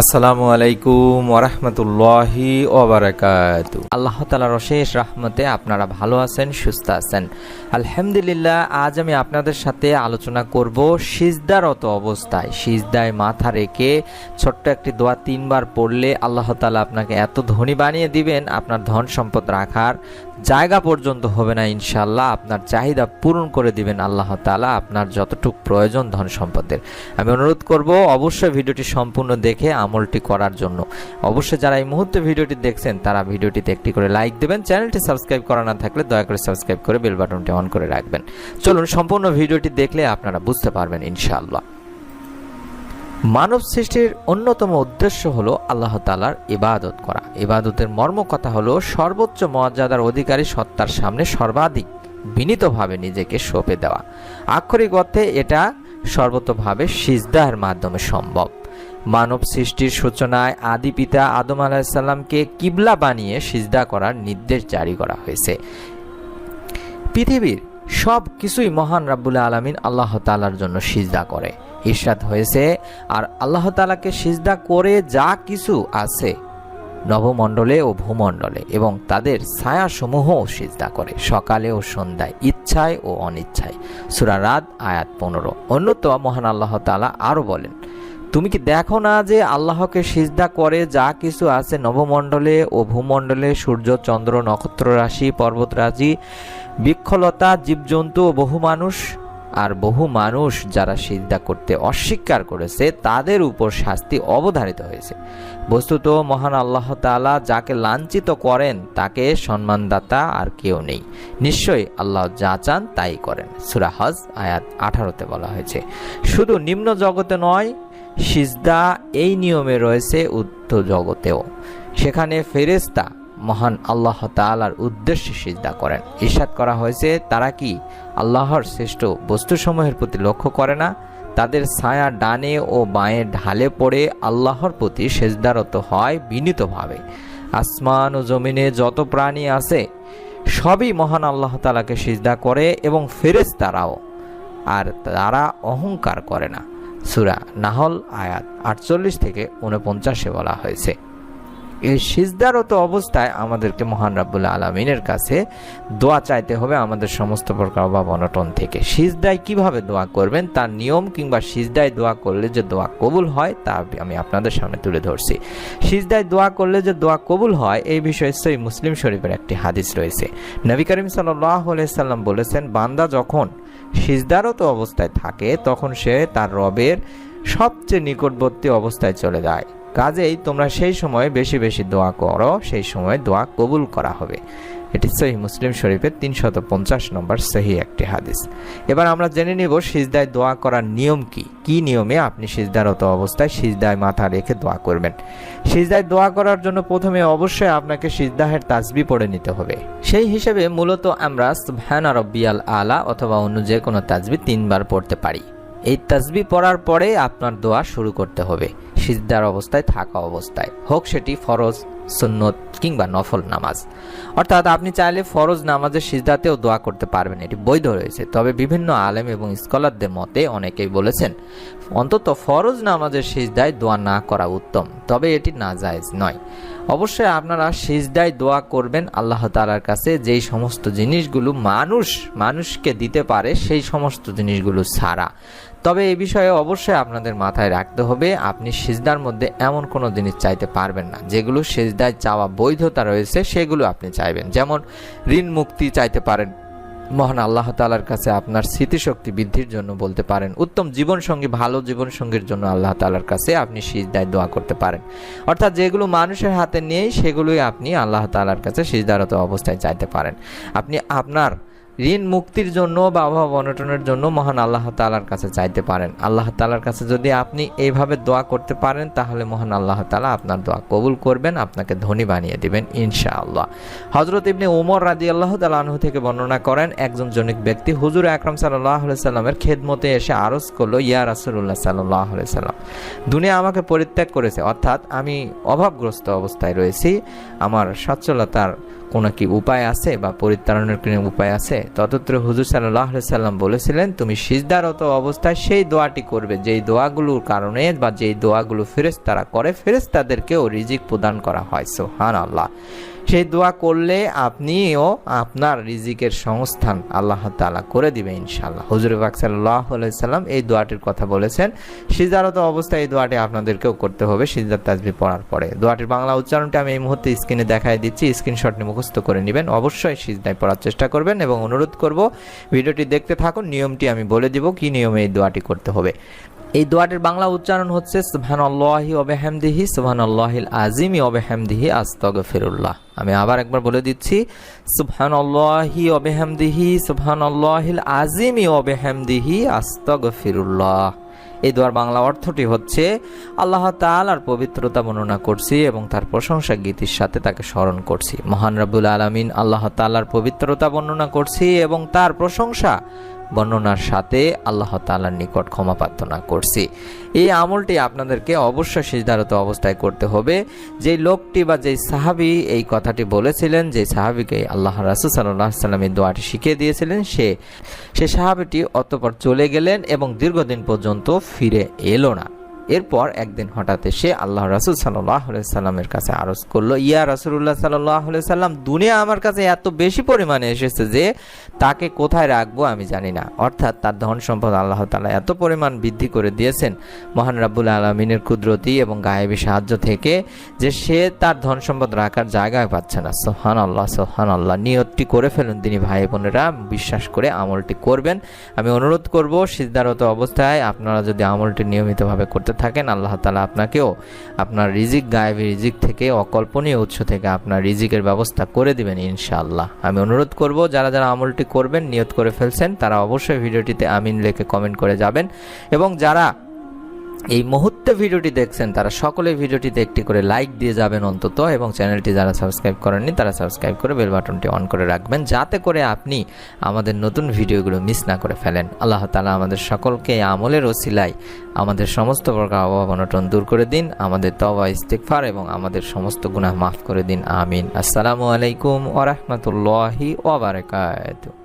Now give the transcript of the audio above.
আসসালামু আলাইকুম ওরহমতুল্লাহি ওবারাকাতু। আল্লাহ তাআলার অশেষ রহমতে আপনারা ভালো আছেন, সুস্থ আছেন আলহামদুলিল্লাহ। আজ আমি আপনাদের সাথে আলোচনা করব সিজদারত অবস্থায় সিজদায় মাথা রেখে ছোট্ট একটি দোয়া 3 বার পড়লে আল্লাহ তাআলা আপনাকে এত ধনী বানিয়ে দিবেন, আপনার ধন সম্পদ রাখার জায়গা পর্যন্ত হবে না ইনশাআল্লাহ। আপনার চাহিদা পূরণ করে দিবেন আল্লাহ তাআলা, আপনার যতটুকু প্রয়োজন ধন সম্পদের। আমি অনুরোধ করব অবশ্যই ভিডিওটি সম্পূর্ণ দেখে আমলটি করার জন্য। অবশ্যই যারা এই মুহূর্তে ভিডিওটি দেখছেন তারা ভিডিওটিতে একটি করে লাইক দেবেন, চ্যানেলটি সাবস্ক্রাইব করা না থাকলে দয়া করে সাবস্ক্রাইব করে বেল বাটনটি অন করে রাখবেন। চলুন সম্পূর্ণ ভিডিওটি দেখলে আপনারা বুঝতে পারবেন ইনশাআল্লাহ। মানব সৃষ্টির অন্যতম উদ্দেশ্য হলো আল্লাহ তাআলার ইবাদত করা। ইবাদতের মর্ম কথা হলো সর্বোচ্চ মর্যাদার অধিকারী সত্তার সামনে সর্বাধিক বিনীতভাবে নিজেকে সঁপে দেওয়া। আক্ষরিক অর্থে এটা সর্বতোভাবে সিজদার মাধ্যমে সম্ভব। মানব সৃষ্টির সূচনায় আদি পিতা আদম আলাইহিস সালামকে কিবলা বানিয়ে সিজদা করার নির্দেশ জারি করা হয়েছে। পৃথিবীর সব কিছুই মহান রাব্বুল আলামিন আল্লাহ তাআলার জন্য সিজদা করে। ইরশাদ হয়েছে, আর আল্লাহ তাআলাকে সিজদা করে যা কিছু আছে নভমণ্ডলে ও ভূমণ্ডলে এবং তাদের ছায়াসমূহও সিজদা করে, সকালে ও সন্ধ্যায়, ইচ্ছায় ও অনিচ্ছায়। সূরা রাদ আয়াত 15। অন্যতম মহান আল্লাহ তাআলা আরও বলেন, তুমি কি দেখো না যে আল্লাহকে সিজদা করে যা কিছু আছে নভমণ্ডলে ও ভূমণ্ডলে, সূর্য, চন্দ্র, নক্ষত্র রাশি, পর্বত রাশি, বৃক্ষলতা, জীবজন্তু ও বহু মানুষ। আর বহু মানুষ যারা সিজদা করতে অস্বীকার করেছে তাদের উপর শাস্তি অবধারিত হয়েছে। বস্তুত মহান আল্লাহ তাআলা যাকে লাঞ্ছিত করেন তাকে সম্মানদাতা আর কেউ নেই। নিশ্চয়ই আল্লাহ যা চান তাই করেন। সূরা হজ আয়াত 18-তে বলা হয়েছে। শুধু নিম্ন জগতে নয়, সিজদা এই নিয়মে রয়েছে ঊর্ধ্ব জগতেও। সেখানে ফেরেশতা মহান আল্লাহ তাআলার উদ্দেশ্যে সিজদা করেন। ইরশাদ করা হয়েছে, তারা কি আল্লাহর শ্রেষ্ঠ বস্তুসমূহের প্রতি লক্ষ্য করে না? তাদের ছায়া ডানে ও বাঁয়ে ঢালে পড়ে আল্লাহর প্রতি সিজদারত হয় বিনীতভাবে। আসমান ও জমিনে যত প্রাণী আছে সবই মহান আল্লাহ তাআলাকে সিজদা করে এবং ফেরেশতারাও, আর তারা অহংকার করে না। সূরা নাহল আয়াত 48-49 বলা হয়েছে। এই সিজদারত অবস্থায় আমাদেরকে মহান রাব্বুল আলামিনের কাছে দোয়া চাইতে হবে আমাদের সমস্ত প্রকার অভাব অনটন থেকে। সিজদায় কিভাবে দোয়া করবেন তার নিয়ম কিংবা সিজদায় দোয়া করলে যে দোয়া কবুল হয় তা আমি আপনাদের সামনে তুলে ধরছি। সিজদায় দোয়া করলে যে দোয়া কবুল হয় এই বিষয়ে সহিহ মুসলিম শরীফের একটি হাদিস রয়েছে। নবী করিম সাল্লাল্লাহু আলাইহি সাল্লাম বলেছেন, বান্দা যখন সিজদারত অবস্থায় থাকে তখন সে তার রবের সবচেয়ে নিকটবর্তী অবস্থায় চলে যায়। কাজেই তোমরা সেই সময় বেশি বেশি দোয়া করো, সেই সময় দোয়া কবুল করা হবে। এটি সহিহ মুসলিম শরীফের 350 নম্বর সহিহ একটি হাদিস। এবার আমরা জেনে নিব সিজদায় দোয়া করার নিয়ম কি নিয়মে আপনি সিজদারত অবস্থায় সিজদায় মাথা রেখে দোয়া করবেন। সিজদায় দোয়া করার জন্য প্রথমে অবশ্যই আপনাকে সিজদাহের তাসবিহ পড়ে নিতে হবে। সেই হিসেবে মূলত আমরা সুবহানা রাব্বিয়াল আলা অথবা অন্য যে কোনো তাসবিহ 3 বার পড়তে পারি। এই তাসবিহ পড়ার পরে আপনার দোয়া শুরু করতে হবে সিজদার অবস্থায় থাকা অবস্থায়, হোক সেটি ফরজ, সুন্নত কিংবা নফল নামাজ। অর্থাৎ আপনি চাইলে ফরজ নামাজের সিজদাতেও দোয়া করতে পারবেন, এটি বৈধ রয়েছে। তবে বিভিন্ন আলেম এবং স্কলারদের মতে অনেকেই বলেছেন অন্তত ফরজ নামাজের সিজদায় দোয়া না করা উত্তম, তবে এটি নাজায়েজ নয়। অবশ্যই আপনারা সিজদায় দোয়া করবেন আল্লাহ তাআলার কাছে যেই সমস্ত জিনিসগুলো মানুষকে দিতে পারে সেই সমস্ত জিনিসগুলো ছাড়া। তবে এই বিষয়ে অবশ্যই আপনাদের মাথায় রাখতে হবে, আপনি সিজদার মধ্যে এমন কোনো জিনিস চাইতে পারবেন না যেগুলো সিজদায় চাওয়া বৈধতা রয়েছে সেগুলো আপনি চাইবেন। যেমন ঋণ মুক্তি চাইতে পারেন মহান আল্লাহ তাআলার কাছে, আপনার স্মৃতিশক্তি বৃদ্ধির জন্য বলতে পারেন, উত্তম জীবনসঙ্গী, ভালো জীবনসঙ্গীর জন্য আল্লাহ তাআলার কাছে আপনি সিজদায় দোয়া করতে পারেন। অর্থাৎ যেগুলো মানুষের হাতে নেই সেগুলোই আপনি আল্লাহ তাআলার কাছে সিজদারত অবস্থায় চাইতে পারেন। আপনি আপনার ঋণ মুক্তির জন্য বা অভাব অনটনের জন্য মহান আল্লাহ তাআলার কাছে চাইতে পারেন। আল্লাহ তাআলার কাছে যদি আপনি এইভাবে দোয়া করতে পারেন তাহলে মহান আল্লাহ তাআলা আপনার দোয়া কবুল করবেন, আপনাকে ধনী বানিয়ে দিবেন ইনশাআল্লাহ। হযরত ইবনে উমর রাদিয়াল্লাহু তাআলা আনহু থেকে বর্ণনা করেন, একজন জনৈক ব্যক্তি হুজুর আকরাম সাল্লাল্লাহু আলাইহি সাল্লামের খেদমতে এসে আরজ করলো, ইয়া রাসূলুল্লাহ সাল্লাল্লাহু আলাইহি সাল্লাম, দুনিয়া আমাকে পরিত্যাগ করেছে, অর্থাৎ আমি অভাবগ্রস্ত অবস্থায় রয়েছি, আমার সচ্ছলতার কোনো কি উপায় আছে বা পরিত্রাণের কোনো উপায় আছে? ততত্র হুজুর সাল্লাল্লাহু আলাইহি সাল্লাম বলেছিলেন, তুমি সিজদারত অবস্থায় সেই দোয়াটি করবে যেই দোয়াগুলোর কারণে বা যেই দোয়াগুলো ফেরেশতারা করে, ফেরেশতাদেরকেও রিজিক প্রদান করা হয়। সুবহানাল্লাহ। সেই দোয়া করলে আপনিও আপনার রিজিকের সংস্থান আল্লাহ তাআলা করে দিবে ইনশাআল্লাহ। হুজুর পাক সাল্লাল্লাহু আলাইহি সাল্লাম এই দোয়াটির কথা বলেছেন। সিজদারত অবস্থায় এই দোয়াটি আপনাদেরকেও করতে হবে সিজদার তাসবিহ পড়ার পরে। দোয়াটির বাংলা উচ্চারণটা আমি এই মুহূর্তে স্ক্রিনে দেখাই দিচ্ছি, স্ক্রিনশট নিয়ে মুখস্থ করে নেবেন। অবশ্যই সিজদায় পড়ার চেষ্টা করবেন এবং অনুরোধ করব ভিডিওটি দেখতে থাকুন। নিয়মটি আমি বলে দিব কি নিয়মে এই দোয়াটি করতে হবে। এই দোয়াটির বাংলা উচ্চারণ হচ্ছে সুবহানাল্লাহি ওয়া বিহামদিহি সুবহানাল্লাহিল আযীমি ওয়া বিহামদিহি আস্তাগফিরুল্লাহ। আমি আবার একবার বলে দিচ্ছি, সুবহানাল্লাহি ওয়া বিহামদিহি সুবহানাল্লাহিল আযীমি ওয়া বিহামদিহি আস্তাগফিরুল্লাহ। এই দোয়ার বাংলা অর্থটি হচ্ছে, আল্লাহ তাআলার পবিত্রতা বর্ণনা করছি এবং তার প্রশংসা গীতির সাথে তাকে স্মরণ করছি। মহান রব্বুল আলামিন আল্লাহ তাআলার পবিত্রতা বর্ণনা করছি এবং তার প্রশংসা বর্ণনার সাথে আল্লাহ তাআলার নিকট ক্ষমা প্রার্থনা করছি। এই আমলটি আপনাদেরকে অবশ্যই সিজদারত অবস্থায় করতে হবে। যেই লোকটি বা যেই সাহাবী এই কথাটি বলেছিলেন, যে সাহাবীকে আল্লাহ রাসূল সাল্লাল্লাহু আলাইহি ওয়াসাল্লাম এই দোয়াটি শিখিয়ে দিয়েছিলেন, সে সাহাবীটি অতঃপর চলে গেলেন এবং দীর্ঘদিন পর্যন্ত ফিরে এলো না। এরপর একদিন হঠাৎ এসে আল্লাহ রাসূল সাল্লাল্লাহু আলাইহি সাল্লামের কাছে আরজ করলো, ইয়া রাসূলুল্লাহ সাল্লাল্লাহু আলাইহি সাল্লাম, দুনিয়া আমার কাছে এত বেশি পরিমাণে এসেছে যে তাকে কোথায় রাখবো আমি জানি না। অর্থাৎ তার ধন সম্পদ আল্লাহ তাআলা এত পরিমাণ বৃদ্ধি করে দিয়েছেন মহান রাব্বুল আলামিনের কুদরতি এবং গায়েবী সাহায্য থেকে, যে সে তার ধন সম্পদ রাখার জায়গায় পাচ্ছে না। সুবহানাল্লাহ, সুবহানাল্লাহ। নিয়তটি করে ফেলুন দিনী ভাই বোনেরা, বিশ্বাস করে আমলটি করবেন। আমি অনুরোধ করব সিজদারত অবস্থায় আপনারা যদি আমলটি নিয়মিতভাবে করতে থাকেন, আল্লাহ তাআলা আপনাকেও আপনার রিজিক, গায়েবী রিজিক থেকে, অকল্পনীয় উৎস থেকে আপনার রিজিকের ব্যবস্থা করে দিবেন ইনশাআল্লাহ। আমি অনুরোধ করব যারা যারা আমলটি করবেন, নিয়ত করে ফেলছেন, তারা অবশ্যই ভিডিওটিতে আমিন লিখে কমেন্ট করে যাবেন এবং যারা এই মুহূর্তে ভিডিওটি দেখছেন তারা সকলে ভিডিওটিতে একটি করে লাইক দিয়ে যাবেন অন্তত, এবং চ্যানেলটি যারা সাবস্ক্রাইব করেননি তারা সাবস্ক্রাইব করে বেল বাটনটি অন করে রাখবেন, যাতে করে আপনি আমাদের নতুন ভিডিওগুলো মিস না করে ফেলেন। আল্লাহ তাআলা আমাদের সকলকে আমলের ওসিলায় আমাদের সমস্ত প্রকার অভাব অনটন দূর করে দিন, আমাদের তওবা ইস্তিগফার এবং আমাদের সমস্ত গুনাহ মাফ করে দিন। আমিন। আসসালামু আলাইকুম ওয়া রাহমাতুল্লাহি ওয়া বারাকাতুহু।